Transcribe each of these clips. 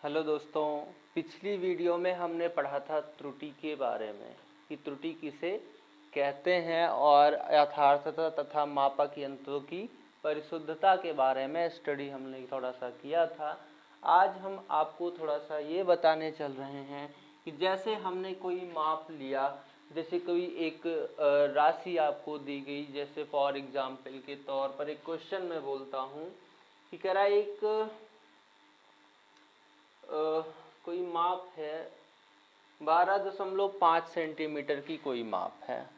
Hello दोस्तों, पिछली video में हमने पढ़ा था त्रुटि के बारे में कि त्रुटि किसे कहते हैं और यथार्थता तथा मापक यंत्रों की परिशुद्धता के बारे में स्टडी हमने थोड़ा सा किया था। आज हम आपको थोड़ा सा ये बताने चल रहे हैं कि जैसे हमने कोई माप लिया, जैसे कोई एक राशि आपको दी गई, जैसे फॉर एग्जाम्पल के तौर पर एक क्वेश्चन में बोलता हूँ कि कह रहा एक कोई माप है 12.5 सेंटीमीटर की कोई माप है।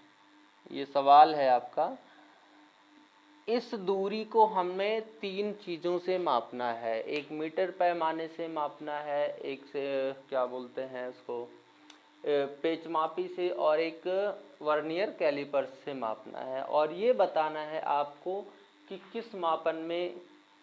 ये सवाल है आपका। इस दूरी को हमें 3 चीज़ों से मापना है। एक मीटर पैमाने से मापना है, एक से क्या बोलते हैं उसको पेचमापी से, और एक वर्नियर कैलिपर से मापना है। और ये बताना है आपको कि किस मापन में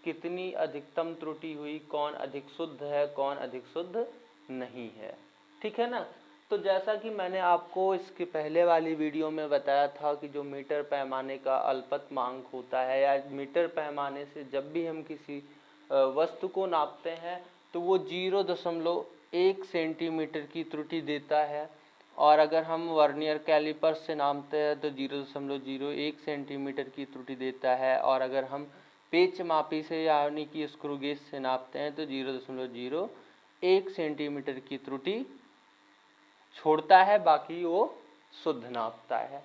कितनी अधिकतम त्रुटि हुई, कौन अधिक शुद्ध है, कौन अधिक शुद्ध नहीं है। ठीक है ना। तो जैसा कि मैंने आपको इसके पहले वाली वीडियो में बताया था कि जो मीटर पैमाने का अल्पतमांक होता है, या मीटर पैमाने से जब भी हम किसी वस्तु को नापते हैं तो वो 0.1 सेंटीमीटर की त्रुटि देता है। और अगर हम वर्नियर कैलिपर से नापते हैं तो 0.01 सेंटीमीटर की त्रुटि देता है। और अगर हम पेच मापी से यानी कि स्क्रू गेज से नापते हैं तो 0.01 सेंटीमीटर की त्रुटि छोड़ता है, बाकी वो शुद्ध नापता है।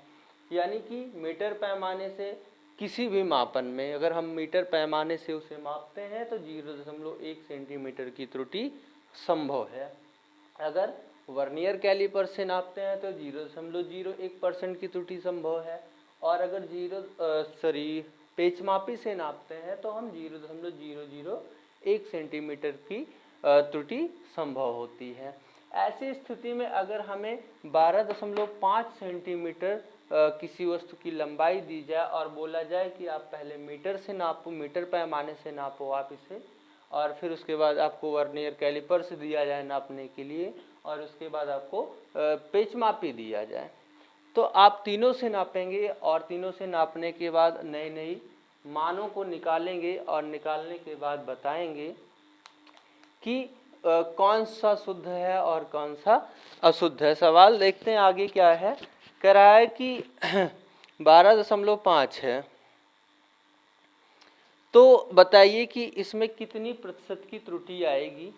यानी कि मीटर पैमाने से किसी भी मापन में अगर हम मीटर पैमाने से उसे मापते हैं तो 0.1 सेंटीमीटर की त्रुटि संभव है। अगर वर्नियर कैलिपर से नापते हैं तो 0.01% की त्रुटि संभव है। और अगर पेचमापी से नापते हैं तो हम 0.001 सेंटीमीटर की त्रुटि संभव होती है। ऐसी स्थिति में अगर हमें 12.5 सेंटीमीटर किसी वस्तु की लंबाई दी जाए और बोला जाए कि आप पहले मीटर से नापो, मीटर पैमाने से नापो आप इसे, और फिर उसके बाद आपको वर्नियर कैलिपर से दिया जाए नापने के लिए, और उसके बाद आपको पेचमापी दिया जाए, तो आप तीनों से नापेंगे और तीनों से नापने के बाद नई नई मानों को निकालेंगे और निकालने के बाद बताएंगे कि कौन सा शुद्ध है और कौन सा अशुद्ध है। सवाल देखते हैं आगे क्या है। कह रहा है कि 12.5 है, तो बताइए कि इसमें कितनी प्रतिशत की त्रुटि आएगी।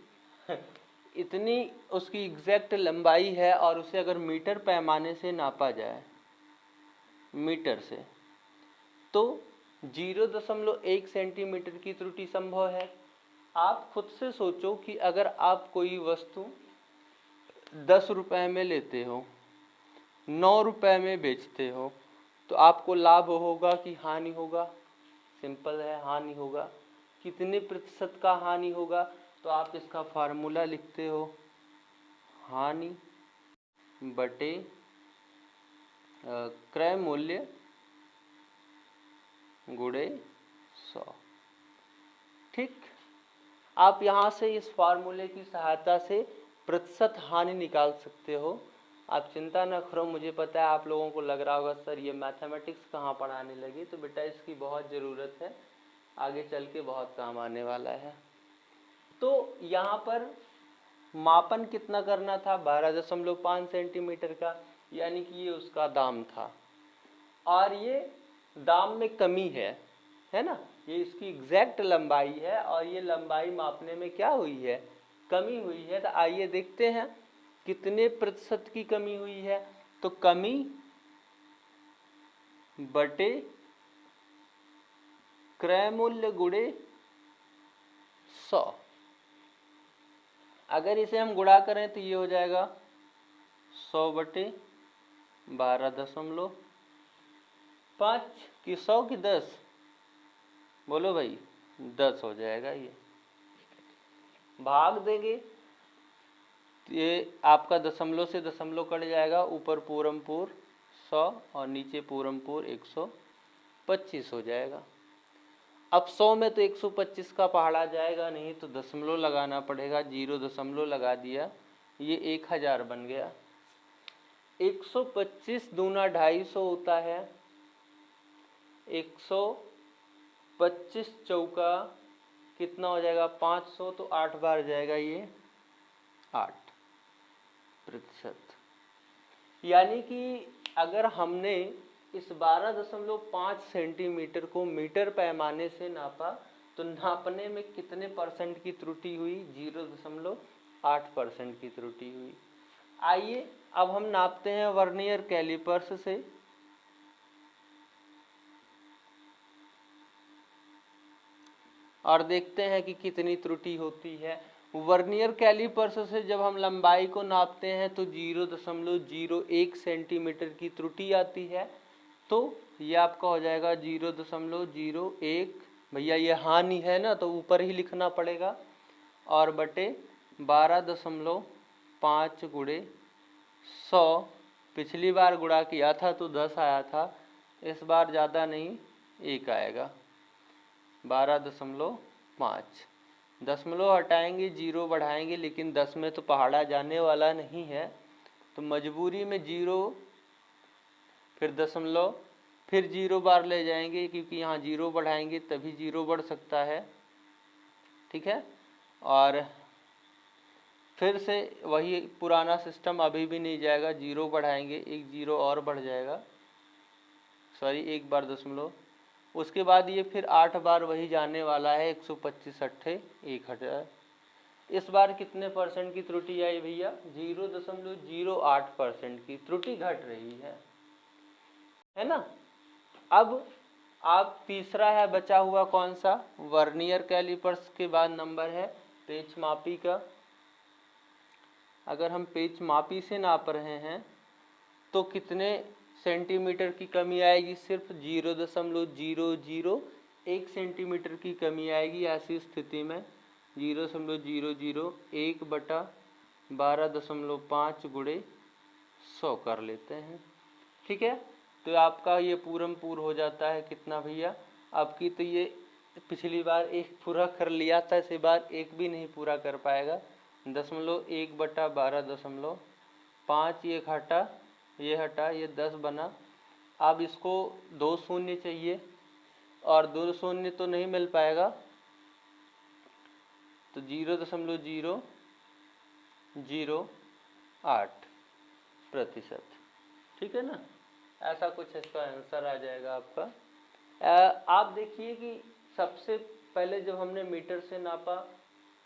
इतनी उसकी एग्जैक्ट लंबाई है और उसे अगर मीटर पैमाने से नापा जाए, मीटर से, तो 0.1 सेंटीमीटर की त्रुटि संभव है। आप खुद से सोचो कि अगर आप कोई वस्तु 10 रुपए में लेते हो, 9 रुपए में बेचते हो, तो आपको लाभ होगा कि हानि होगा? सिंपल है, हानि होगा। कितने प्रतिशत का हानि होगा? तो आप इसका फार्मूला लिखते हो, हानि बटे क्रय मूल्य गुणे 100। ठीक। आप यहाँ से इस फार्मूले की सहायता से प्रतिशत हानि निकाल सकते हो। आप चिंता न करो, मुझे पता है आप लोगों को लग रहा होगा सर ये मैथमेटिक्स कहाँ पढ़ाने लगे, तो बेटा इसकी बहुत ज़रूरत है, आगे चल के बहुत काम आने वाला है। तो यहाँ पर मापन कितना करना था? 12.5 सेंटीमीटर का, यानी कि ये उसका दाम था। और ये दाम में कमी है ना, ये इसकी एग्जैक्ट लंबाई है और ये लंबाई मापने में क्या हुई है? कमी हुई है। तो आइए देखते हैं कितने प्रतिशत की कमी हुई है। तो कमी बटे क्रय मूल्य गुणे 100। अगर इसे हम गुणा करें तो ये हो जाएगा 100 बटे 12.5 की 100 की 10, बोलो भाई 10 हो जाएगा। ये भाग देंगे, ये आपका दशमलव से दशमलव कट जाएगा, ऊपर पूरमपुर 100 और नीचे पूरमपुर 125 हो जाएगा। अब 100 में तो 125 का पहाड़ा जाएगा नहीं, तो दशमलव लगाना पड़ेगा। 0 दशमलव लगा दिया, ये 1000 बन गया। 125 दूना 250 होता है, 125 चौका कितना हो जाएगा? 500, तो 8 बार जाएगा ये यानी कि अगर हमने इस 12.5 सेंटीमीटर को मीटर पैमाने से नापा तो नापने में कितने परसेंट की त्रुटि हुई? 0.8% की त्रुटि हुई। आइए अब हम नापते हैं वर्नियर कैलिपर्स से। और देखते हैं कि कितनी त्रुटि होती है। वर्नियर कैलिपर्स से जब हम लंबाई को नापते हैं तो 0.01 सेंटीमीटर की त्रुटि आती है। तो ये आपका हो जाएगा 0.01, भैया ये हानि है ना तो ऊपर ही लिखना पड़ेगा, और बटे 12.5 गुणे 100। पिछली बार गुणा किया था तो 10 आया था, इस बार ज़्यादा नहीं 1 आएगा। 12.5, दशमलव हटाएंगे, 0 बढ़ाएंगे, लेकिन 10 में तो पहाड़ा जाने वाला नहीं है, तो मजबूरी में 0 फिर दशमलव फिर 0 बार ले जाएंगे, क्योंकि यहाँ 0 बढ़ाएंगे तभी 0 बढ़ सकता है। ठीक है, और फिर से वही पुराना सिस्टम अभी भी नहीं जाएगा, 0 बढ़ाएंगे, एक 0 और बढ़ जाएगा, सॉरी एक बार दशमलव, उसके बाद ये फिर 8 बार वही जाने वाला है, 125 अट्ठे 1000। इस बार कितने परसेंट की त्रुटि आई भैया? 0.08% की त्रुटि घट रही है ना। अब आप तीसरा है बचा हुआ कौन सा? वर्नियर कैलिपर्स के बाद नंबर है पेच मापी का। अगर हम पेच मापी से नाप रहे हैं तो कितने सेंटीमीटर की कमी आएगी? सिर्फ 0.001 सेंटीमीटर की कमी आएगी। ऐसी स्थिति में 0.001 बटा 12.5 गुणे 100 कर लेते हैं। ठीक है, तो आपका ये पूरम पूर हो जाता है कितना भैया? आपकी तो ये पिछली बार एक पूरा कर लिया था, इस बार एक भी नहीं पूरा कर पाएगा। 0.1 बटा 12.5, ये हटा ये हटा, ये 10 बना। अब इसको 2 शून्य चाहिए और 2 शून्य तो नहीं मिल पाएगा, तो 0.008%। ठीक है ना, ऐसा कुछ इसका आंसर आ जाएगा आपका। आप देखिए कि सबसे पहले जब हमने मीटर से नापा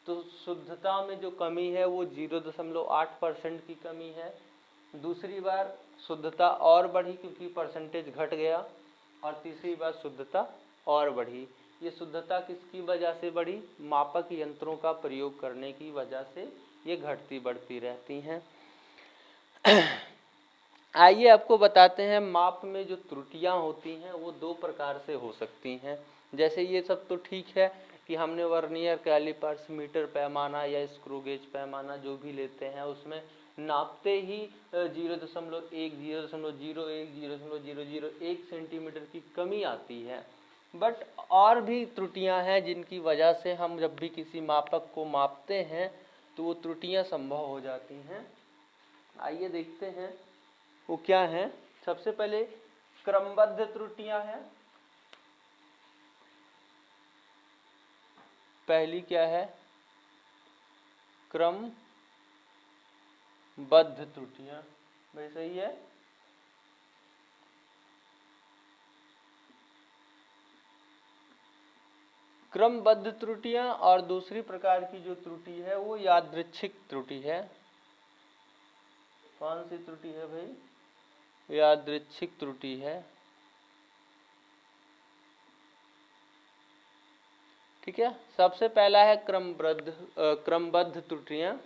तो शुद्धता में जो कमी है वो 0.8% की कमी है। दूसरी बार शुद्धता और बढ़ी क्योंकि परसेंटेज घट गया, और तीसरी बार शुद्धता और बढ़ी। ये शुद्धता किसकी वजह से बढ़ी? मापक यंत्रों का प्रयोग करने की वजह से ये घटती बढ़ती रहती हैं। आइए आपको बताते हैं माप में जो त्रुटियां होती हैं वो 2 प्रकार से हो सकती हैं। जैसे ये सब तो ठीक है कि हमने वर्नियर कैलिपर्स, मीटर पैमाना या स्क्रू गेज पैमाना जो भी लेते हैं उसमें नापते ही 0.1, 0.01, 0.001 सेंटीमीटर की कमी आती है। बट और भी त्रुटियां हैं जिनकी वजह से हम जब भी किसी मापक को मापते हैं तो वो त्रुटियां संभव हो जाती हैं। आइए देखते हैं वो क्या है। सबसे पहले क्रमबद्ध त्रुटियां हैं। पहली क्या है? क्रमबद्ध त्रुटियां। भाई सही है। क्रमबद्ध त्रुटियां, और दूसरी प्रकार की जो त्रुटि है वो यादृच्छिक त्रुटि है। कौन सी त्रुटि है भाई? यादृच्छिक त्रुटि है। ठीक है, सबसे पहला है क्रमबद्ध त्रुटियां।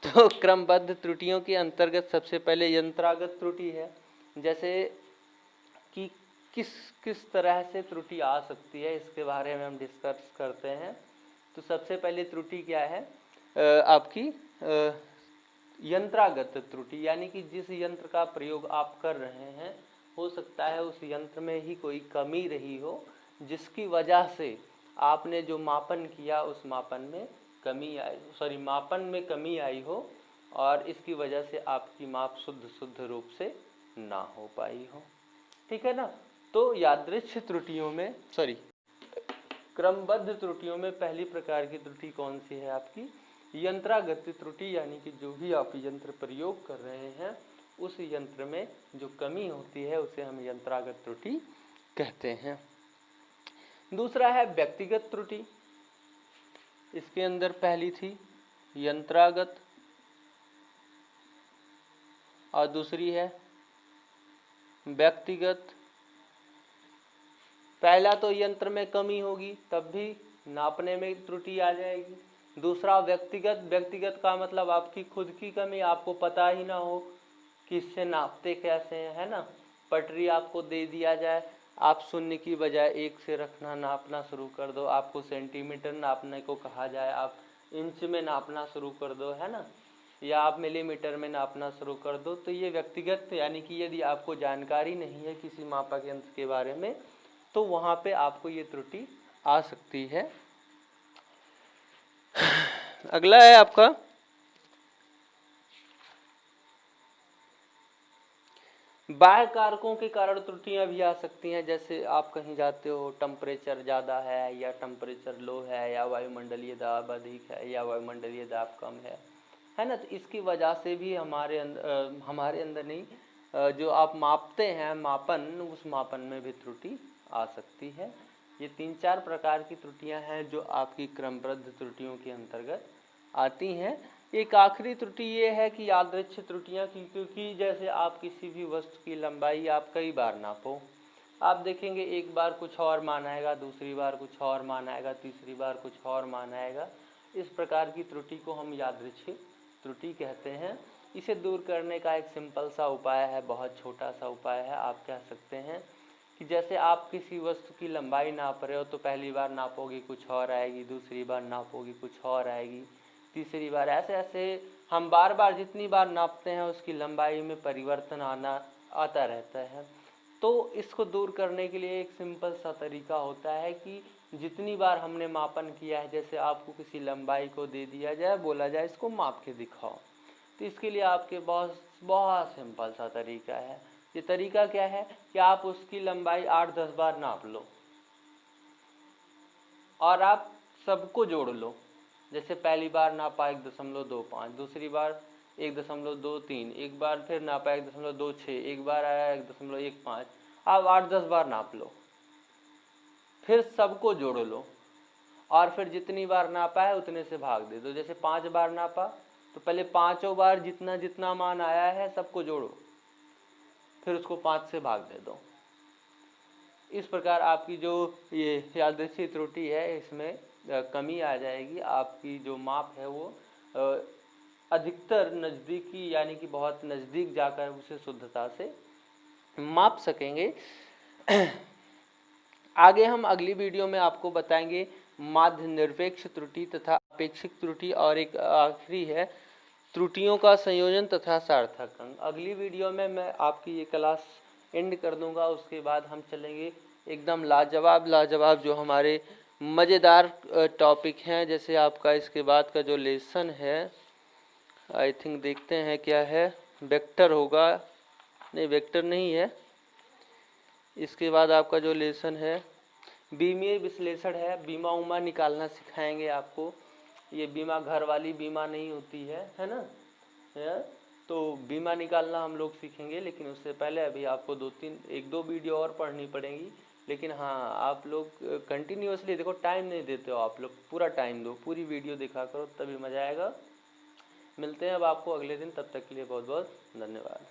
तो क्रमबद्ध त्रुटियों के अंतर्गत सबसे पहले यंत्रागत त्रुटि है। जैसे कि किस किस तरह से त्रुटि आ सकती है इसके बारे में हम डिस्कस करते हैं। तो सबसे पहले त्रुटि क्या है? आपकी यंत्रागत त्रुटि, यानी कि जिस यंत्र का प्रयोग आप कर रहे हैं हो सकता है उस यंत्र में ही कोई कमी रही हो जिसकी वजह से आपने जो मापन किया उस मापन में कमी आई हो, और इसकी वजह से आपकी माप शुद्ध रूप से ना हो पाई हो। ठीक है ना। तो यादृच्छिक त्रुटियों में क्रमबद्ध त्रुटियों में पहली प्रकार की त्रुटि कौन सी है आपकी? यंत्रागत त्रुटि यानी कि जो भी आप यंत्र प्रयोग कर रहे हैं उस यंत्र में जो कमी होती है उसे हम यंत्रागत त्रुटि कहते हैं। दूसरा है व्यक्तिगत त्रुटि। इसके अंदर पहली थी यंत्रागत और दूसरी है व्यक्तिगत। पहला तो यंत्र में कमी होगी तब भी नापने में त्रुटि आ जाएगी। दूसरा व्यक्तिगत, व्यक्तिगत का मतलब आपकी खुद की कमी, आपको पता ही ना हो कि इससे नापते कैसे हैं, है ना। पटरी आपको दे दिया जाए, आप शून्य की बजाय 1 से रखना, नापना शुरू कर दो। आपको सेंटीमीटर नापने को कहा जाए, आप इंच में नापना शुरू कर दो, है ना, या आप मिलीमीटर में नापना शुरू कर दो। तो ये व्यक्तिगत यानी कि यदि आपको जानकारी नहीं है किसी मापक यंत्र के बारे में तो वहाँ पे आपको ये त्रुटि आ सकती है। अगला है आपका बाह्य कारकों के कारण त्रुटियां भी आ सकती हैं। जैसे आप कहीं जाते हो, टेम्परेचर ज़्यादा है या टेम्परेचर लो है या वायुमंडलीय दाब अधिक है या वायुमंडलीय दाब कम है ना। तो इसकी वजह से भी हमारे अंदर नहीं, जो आप मापते हैं मापन, उस मापन में भी त्रुटि आ सकती है। ये 3-4 प्रकार की त्रुटियां हैं जो आपकी क्रमबद्ध त्रुटियों के अंतर्गत आती हैं। एक आखिरी त्रुटि ये है कि यादृच्छिक त्रुटियां, क्योंकि जैसे आप किसी भी वस्तु की लंबाई आप कई बार नापो, आप देखेंगे एक बार कुछ और मान आएगा, दूसरी बार कुछ और मान आएगा, तीसरी बार कुछ और मान आएगा। इस प्रकार की त्रुटि को हम यादृच्छिक त्रुटि कहते हैं। इसे दूर करने का एक सिंपल सा उपाय है, बहुत छोटा सा उपाय है। आप कह सकते हैं कि जैसे आप किसी वस्तु की लंबाई नाप रहे हो तो पहली बार नापोगे कुछ और आएगी, दूसरी बार नापोगे कुछ और आएगी, तीसरी बार, ऐसे ऐसे हम बार बार जितनी बार नापते हैं उसकी लंबाई में परिवर्तन आता रहता है। तो इसको दूर करने के लिए एक सिंपल सा तरीका होता है कि जितनी बार हमने मापन किया है, जैसे आपको किसी लंबाई को दे दिया जाए, बोला जाए इसको माप के दिखाओ, तो इसके लिए आपके बहुत सिंपल सा तरीका है। ये तरीका क्या है कि आप उसकी लंबाई 8-10 बार नाप लो और आप सबको जोड़ लो। जैसे पहली बार नापा 1.25, दूसरी बार 1.23, एक बार फिर नापा 1.26, एक बार आया 1.15, आप 8-10 बार नाप लो, फिर सबको जोड़ लो और फिर जितनी बार नापा है उतने से भाग दे दो। जैसे 5 बार नापा तो पहले 5 बार जितना जितना मान आया है सबको जोड़ो, फिर उसको 5 से भाग दे दो। इस प्रकार आपकी जो ये यादृच्छिक त्रुटि है इसमें कमी आ जाएगी। आपकी जो माप है वो अधिकतर नज़दीकी यानी कि बहुत नज़दीक जाकर उसे शुद्धता से माप सकेंगे। आगे हम अगली वीडियो में आपको बताएंगे माध्य निरपेक्ष त्रुटि तथा अपेक्षिक त्रुटि, और एक आखिरी है त्रुटियों का संयोजन तथा सार्थक अंक। अगली वीडियो में मैं आपकी ये क्लास एंड कर दूंगा। उसके बाद हम चलेंगे एकदम लाजवाब जो हमारे मज़ेदार टॉपिक हैं। जैसे आपका इसके बाद का जो लेसन है, आई थिंक देखते हैं क्या है, वेक्टर होगा, नहीं वेक्टर नहीं है। इसके बाद आपका जो लेसन है बीमीय विश्लेषण है, बीमा उमा निकालना सिखाएंगे आपको। ये बीमा घर वाली बीमा नहीं होती है ना, तो बीमा निकालना हम लोग सीखेंगे। लेकिन उससे पहले अभी आपको 1-2 वीडियो और पढ़नी पड़ेंगी। लेकिन हाँ, आप लोग कंटिन्यूअसली देखो, टाइम नहीं देते हो आप लोग, पूरा टाइम दो, पूरी वीडियो देखा करो, तभी मज़ा आएगा। मिलते हैं अब आपको अगले दिन, तब तक के लिए बहुत बहुत धन्यवाद।